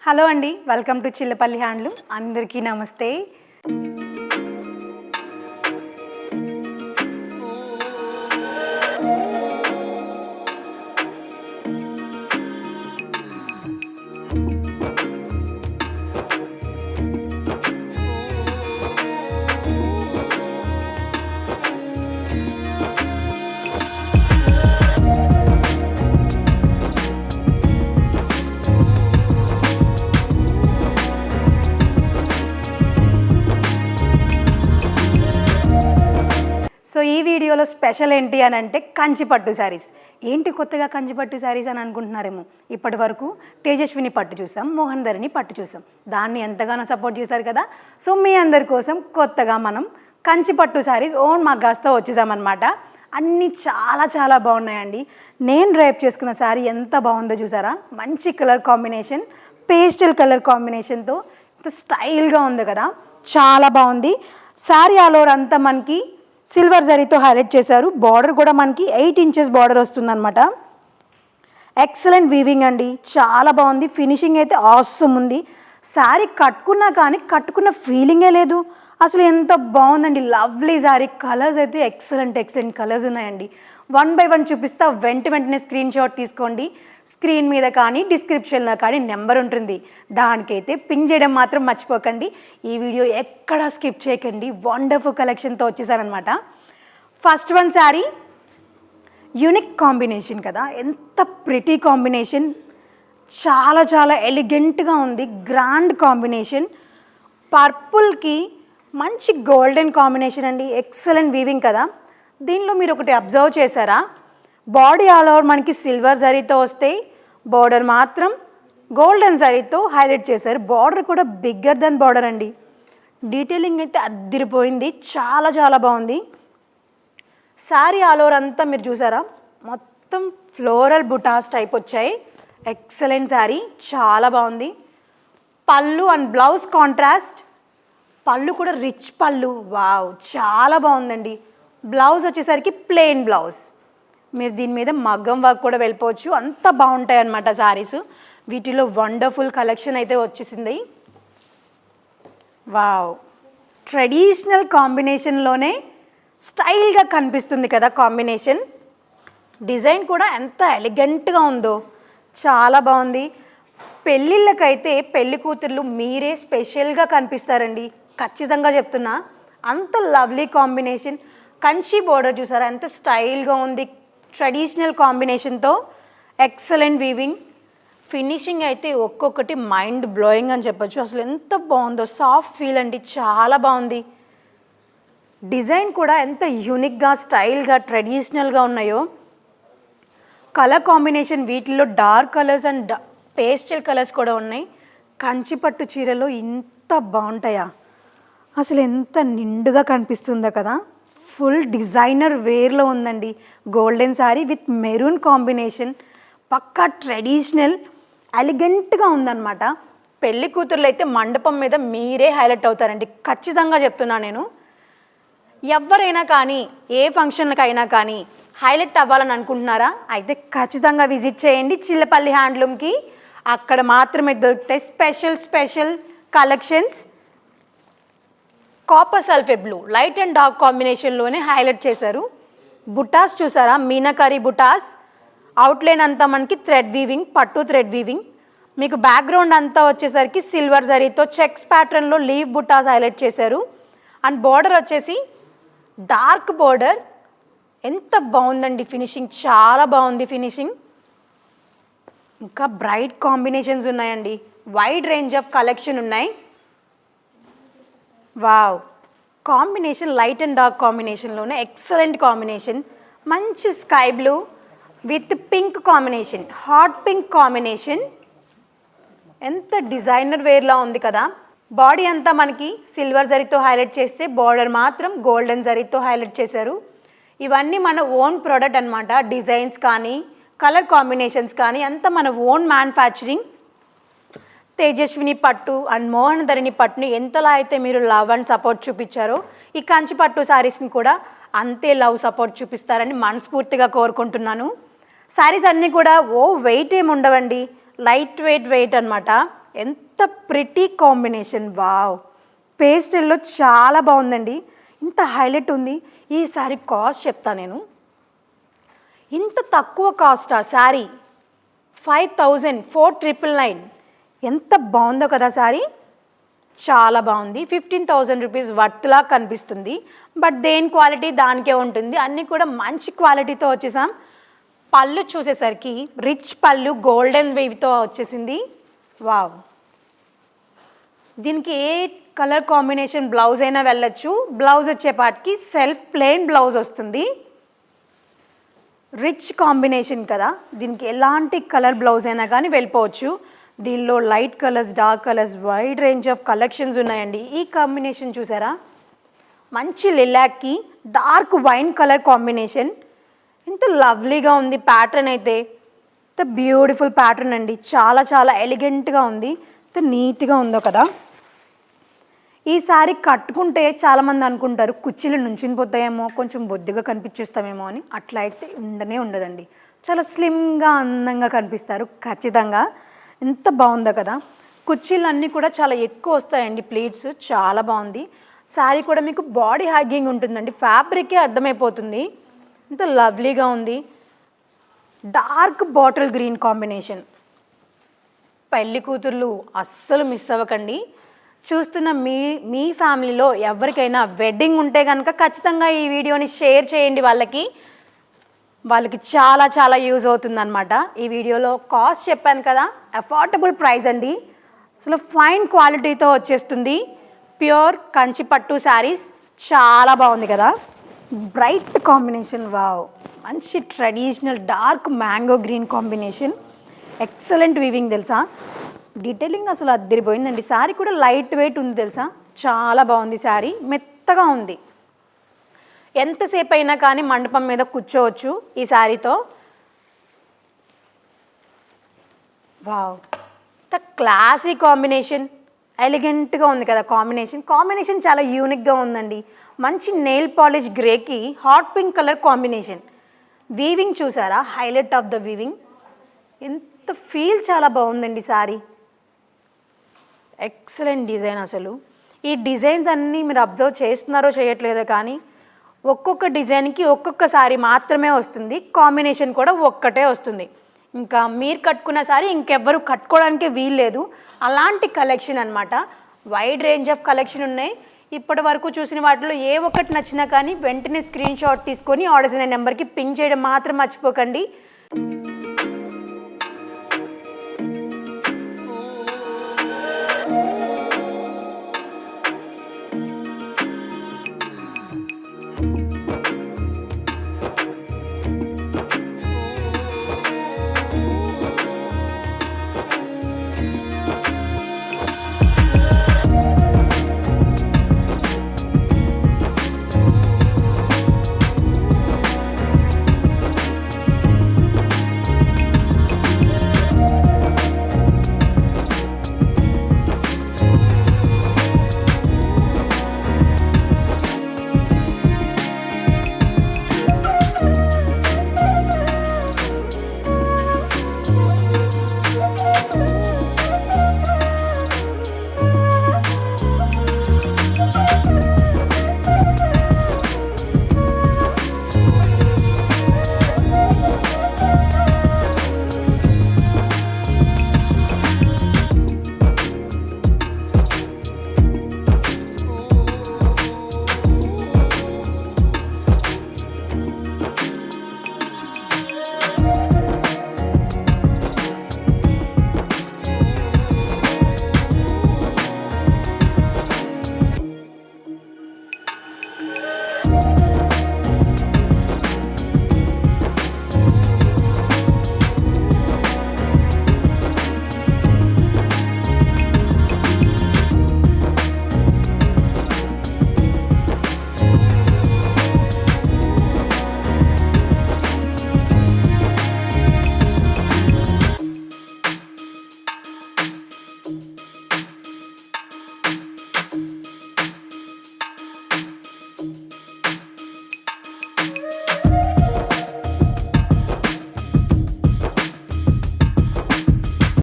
Hello అండి, welcome to Chillapalli handloom. అందరికీ నమస్తే. సో ఈ వీడియోలో స్పెషల్ ఏంటి అని అంటే కంచిపట్టు శారీస్. ఏంటి కొత్తగా కంచిపట్టు శారీస్ అని అనుకుంటున్నారేమో. ఇప్పటి వరకు తేజస్విని పట్టు చూసాం, మోహన్ ధరణి పట్టు చూసాం. దాన్ని ఎంతగానో సపోర్ట్ చేశారు కదా. సో మీ అందరి కోసం కొత్తగా మనం కంచిపట్టు శారీస్ ఓన్ మగ్గాస్తో వచ్చేసామన్నమాట. అన్నీ చాలా చాలా బాగున్నాయండి. నేను డ్రైప్ చేసుకున్న శారీ ఎంత బాగుందో చూసారా. మంచి కలర్ కాంబినేషన్, పేస్టల్ కలర్ కాంబినేషన్తో ఇంత స్టైల్గా ఉంది కదా, చాలా బాగుంది. శారీ ఆల్ ఓవర్ అంతా మనకి సిల్వర్ జరీతో హైలైట్ చేశారు. బార్డర్ కూడా మనకి 8 ఇంచెస్ బార్డర్ వస్తుందన్నమాట. ఎక్సలెంట్ వీవింగ్ అండి, చాలా బాగుంది. ఫినిషింగ్ అయితే ఆసమ్ ఉంది. శారీ కట్టుకున్నా కానీ కట్టుకున్న ఫీలింగే లేదు. అసలు ఎంత బాగుందండి, లవ్లీ శారీ. కలర్స్ అయితే ఎక్సలెంట్ కలర్స్ ఉన్నాయండి. 1 by 1 చూపిస్తా, వెంటనే స్క్రీన్ షాట్ తీసుకోండి. స్క్రీన్ మీద కానీ డిస్క్రిప్షన్లో కానీ నెంబర్ ఉంటుంది, దానికైతే పింగ్ చేయడం మాత్రం మర్చిపోకండి. ఈ వీడియో ఎక్కడా స్కిప్ చేయకండి. వండర్ఫుల్ కలెక్షన్తో వచ్చేసారనమాట. First one sari unique combination కదా, ఎంత ప్రిటీ కాంబినేషన్, చాలా చాలా ఎలిగెంట్గా ఉంది. గ్రాండ్ కాంబినేషన్, పర్పుల్కి మంచి గోల్డెన్ కాంబినేషన్ అండి. ఎక్సలెంట్ వీవింగ్ కదా. దీనిలో మీరు ఒకటి అబ్జర్వ్ చేశారా, బాడీ ఆల్ ఓవర్ మనకి సిల్వర్ జరీతో వస్తాయి, బార్డర్ మాత్రం గోల్డెన్ జరీతో హైలైట్ చేశారు. బార్డర్ కూడా బిగ్గర్ దెన్ బార్డర్ అండి. డీటెయిలింగ్ అయితే అద్దిరిపోయింది, చాలా చాలా బాగుంది. శారీ ఆల్ ఓవర్ అంతా మీరు చూసారా, మొత్తం ఫ్లోరల్ బుటాస్ టైప్ వచ్చాయి. ఎక్సలెంట్ శారీ, చాలా బాగుంది. పళ్ళు అండ్ బ్లౌజ్ కాంట్రాస్ట్, పళ్ళు కూడా రిచ్ పళ్ళు, వావ్ చాలా బాగుందండి. బ్లౌజ్ వచ్చేసరికి ప్లెయిన్ బ్లౌజ్. మీరు దీని మీద మగ్గం వర్క్ కూడా వెళ్ళిపోవచ్చు, అంత బాగుంటాయి అన్నమాట శారీస్. వీటిలో వండర్ఫుల్ కలెక్షన్ అయితే వచ్చేసింది. వావ్, ట్రెడిషనల్ కాంబినేషన్లోనే స్టైల్గా కనిపిస్తుంది కదా కాంబినేషన్. డిజైన్ కూడా ఎంత ఎలిగెంట్గా ఉందో, చాలా బాగుంది. పెళ్ళిళ్ళకైతే పెళ్లి కూతుర్లు మీరే స్పెషల్గా కనిపిస్తారండి, ఖచ్చితంగా చెప్తున్నా. అంత లవ్లీ కాంబినేషన్. కంచి బోర్డర్ చూసారా, ఎంత స్టైల్గా ఉంది. ట్రెడిషనల్ కాంబినేషన్తో ఎక్సలెంట్ వీవింగ్. ఫినిషింగ్ అయితే ఒక్కొక్కటి మైండ్ బ్లోయింగ్ అని చెప్పొచ్చు. అసలు ఎంత బాగుందో, సాఫ్ట్ ఫీల్ అండి, చాలా బాగుంది. డిజైన్ కూడా ఎంత యూనిక్గా స్టైల్గా ట్రెడిషనల్గా ఉన్నాయో. కలర్ కాంబినేషన్ వీటిల్లో dark colours and pastel colours కూడా ఉన్నాయి. కంచిపట్టు చీరలో ఇంత బాగుంటాయా, అసలు ఎంత నిండుగా కనిపిస్తుందో కదా. ఫుల్ డిజైనర్ వేర్లో ఉందండి. Golden sari with maroon combination, పక్కా ట్రెడిషనల్ ఎలిగెంట్గా ఉందన్నమాట. పెళ్లి కూతుర్లు అయితే మండపం మీద మీరే హైలైట్ అవుతారండి, ఖచ్చితంగా చెప్తున్నా నేను. ఎవరైనా కానీ ఏ ఫంక్షన్లకైనా కానీ హైలైట్ అవ్వాలని అనుకుంటున్నారా, అయితే ఖచ్చితంగా విజిట్ చేయండి చిల్లపల్లి హ్యాండ్లూమ్కి. అక్కడ మాత్రమే దొరుకుతాయి special collections. Copper sulphate blue, light and dark కాంబినేషన్లోనే హైలైట్ చేశారు. బుటాస్ చూసారా, మీనాకరీ బుటాస్. అవుట్లైన్ అంతా మనకి థ్రెడ్ వీవింగ్, పట్టు థ్రెడ్ వీవింగ్. మీకు బ్యాక్గ్రౌండ్ అంతా వచ్చేసరికి సిల్వర్ జరీతో చెక్స్ ప్యాటర్న్లో లీవ్ బుటాస్ హైలైట్ చేశారు. అండ్ బార్డర్ వచ్చేసి డార్క్ బార్డర్. ఎంత బాగుందండి ఫినిషింగ్, చాలా బాగుంది ఫినిషింగ్. ఇంకా బ్రైట్ కాంబినేషన్స్ ఉన్నాయండి, వైడ్ రేంజ్ ఆఫ్ కలెక్షన్ ఉన్నాయి. Wow, combination light and dark కాంబినేషన్లోనే ఎక్సలెంట్ కాంబినేషన్. మంచి sky blue with pink combination, hot pink combination. ఎంత డిజైనర్ వేర్లా ఉంది కదా. బాడీ అంతా మనకి సిల్వర్ జరీతో హైలైట్ చేస్తే బార్డర్ మాత్రం గోల్డెన్ జరీతో హైలైట్ చేశారు. ఇవన్నీ మన ఓన్ ప్రోడక్ట్ అనమాట. డిజైన్స్ కానీ కలర్ కాంబినేషన్స్ కానీ అంతా మన ఓన్ మ్యానుఫ్యాక్చరింగ్. తేజస్విని పట్టు అండ్ మోహన్ ధరణి పట్టుని ఎంతలా అయితే మీరు లవ్ అండ్ సపోర్ట్ చూపించారో, ఈ కంచి పట్టు శారీస్ని కూడా అంతే లవ్ సపోర్ట్ చూపిస్తారని మనస్ఫూర్తిగా కోరుకుంటున్నాను. శారీస్ అన్నీ కూడా వెయిట్ ఏమి ఉండవండి, లైట్ వెయిట్ అనమాట. ఎంత ప్రిటీ కాంబినేషన్, వావ్. పేస్టల్లో చాలా బాగుందండి. ఇంత హైలైట్ ఉంది. ఈ శారీ కాస్ట్ చెప్తా నేను. ఇంత తక్కువ కాస్టా శారీ? 5000, 4999. ఎంత బాగుందో కదా శారీ, చాలా బాగుంది. 15,000 రూపీస్ వర్త్లా కనిపిస్తుంది. బట్ దేని క్వాలిటీ దానికే ఉంటుంది. అన్నీ కూడా మంచి క్వాలిటీతో వచ్చేసాం. పళ్ళు చూసేసరికి రిచ్ పళ్ళు గోల్డెన్ వేవ్తో వచ్చేసింది. వావ్. దీనికి ఏ కలర్ కాంబినేషన్ బ్లౌజ్ అయినా వెళ్ళొచ్చు. బ్లౌజ్ వచ్చేపాటికి సెల్ఫ్ ప్లెయిన్ బ్లౌజ్ వస్తుంది. రిచ్ కాంబినేషన్ కదా, దీనికి ఎలాంటి కలర్ బ్లౌజ్ అయినా కానీ వెళ్ళిపోవచ్చు. దీనిలో light colours, dark colours, wide range of collections ఉన్నాయండి. ఈ కాంబినేషన్ చూసారా, మంచి లిలాక్కి డార్క్ వైన్ కలర్ కాంబినేషన్. ఎంత లవ్లీగా ఉంది ప్యాటర్న్ అయితే. ఎంత బ్యూటిఫుల్ ప్యాటర్న్ అండి, చాలా చాలా ఎలిగెంట్గా ఉంది. ఎంత నీట్గా ఉందో కదా. ఈ శారీ కట్టుకుంటే చాలామంది అనుకుంటారు కుర్చీలు నుంచుని పోతాయేమో, కొంచెం బొద్దుగా కనిపించేస్తామేమో అని. అట్లా అయితే ఉండదండి. చాలా స్లిమ్గా అందంగా కనిపిస్తారు ఖచ్చితంగా. ఎంత బాగుందో కదా. కుర్చీలు అన్నీ కూడా చాలా ఎక్కువ వస్తాయండి, ప్లీట్స్ చాలా బాగుంది. శారీ కూడా మీకు బాడీ హ్యాగింగ్ ఉంటుందండి, ఫ్యాబ్రికే అర్థమైపోతుంది. ఎంత లవ్లీగా ఉంది. Dark bottle green combination. పెళ్లి కూతుర్లు అస్సలు మిస్ అవ్వకండి. చూస్తున్న మీ ఫ్యామిలీలో ఎవరికైనా వెడ్డింగ్ ఉంటే కనుక ఖచ్చితంగా ఈ వీడియోని షేర్ చేయండి. వాళ్ళకి చాలా చాలా యూజ్ అవుతుందన్నమాట. ఈ వీడియోలో కాస్ట్ చెప్పాను కదా, అఫోర్డబుల్ ప్రైస్ అండి. అసలు ఫైన్ క్వాలిటీతో వచ్చేస్తుంది. ప్యూర్ కంచి పట్టు శారీస్ చాలా బాగుంది కదా. Bright combination, wow. మంచి traditional dark mango green combination. Excellent weaving తెలుసా. డీటెయిలింగ్ అసలు అద్దరిపోయిందండి. శారీ కూడా లైట్ వెయిట్ ఉంది తెలుసా, చాలా బాగుంది. శారీ మెత్తగా ఉంది. ఎంతసేపు అయినా కానీ మండపం మీద కూర్చోవచ్చు ఈ శారీతో. వావ్, ద క్లాసీ కాంబినేషన్, ఎలిగెంట్గా ఉంది కదా కాంబినేషన్ చాలా యూనిక్గా ఉందండి. మంచి నెయిల్ పాలిష్ గ్రేకి hot pink colour combination. Weaving చూసారా, హైలైట్ ఆఫ్ ద వీవింగ్. ఎంత ఫీల్ చాలా బాగుందండి శారీ. Excellent design. అసలు ఈ డిజైన్స్ అన్నీ మీరు అబ్జర్వ్ చేస్తున్నారో చేయట్లేదో కానీ ఒక్కొక్క డిజైన్కి ఒక్కొక్క శారీ మాత్రమే వస్తుంది. కాంబినేషన్ కూడా ఒక్కటే వస్తుంది. ఇంకా మీరు కట్టుకున్న శారీ ఇంకెవ్వరు కట్టుకోవడానికే వీల్లేదు. అలాంటి కలెక్షన్ అనమాట. వైడ్ రేంజ్ ఆఫ్ కలెక్షన్ ఉన్నాయి. ఇప్పటి వరకు చూసిన వాటిలో ఏ ఒక్కటి నచ్చినా కానీ వెంటనే స్క్రీన్ షాట్ తీసుకొని ఆర్డర్స్ అనే నెంబర్కి పింగ్ చేయడం మాత్రం మర్చిపోకండి.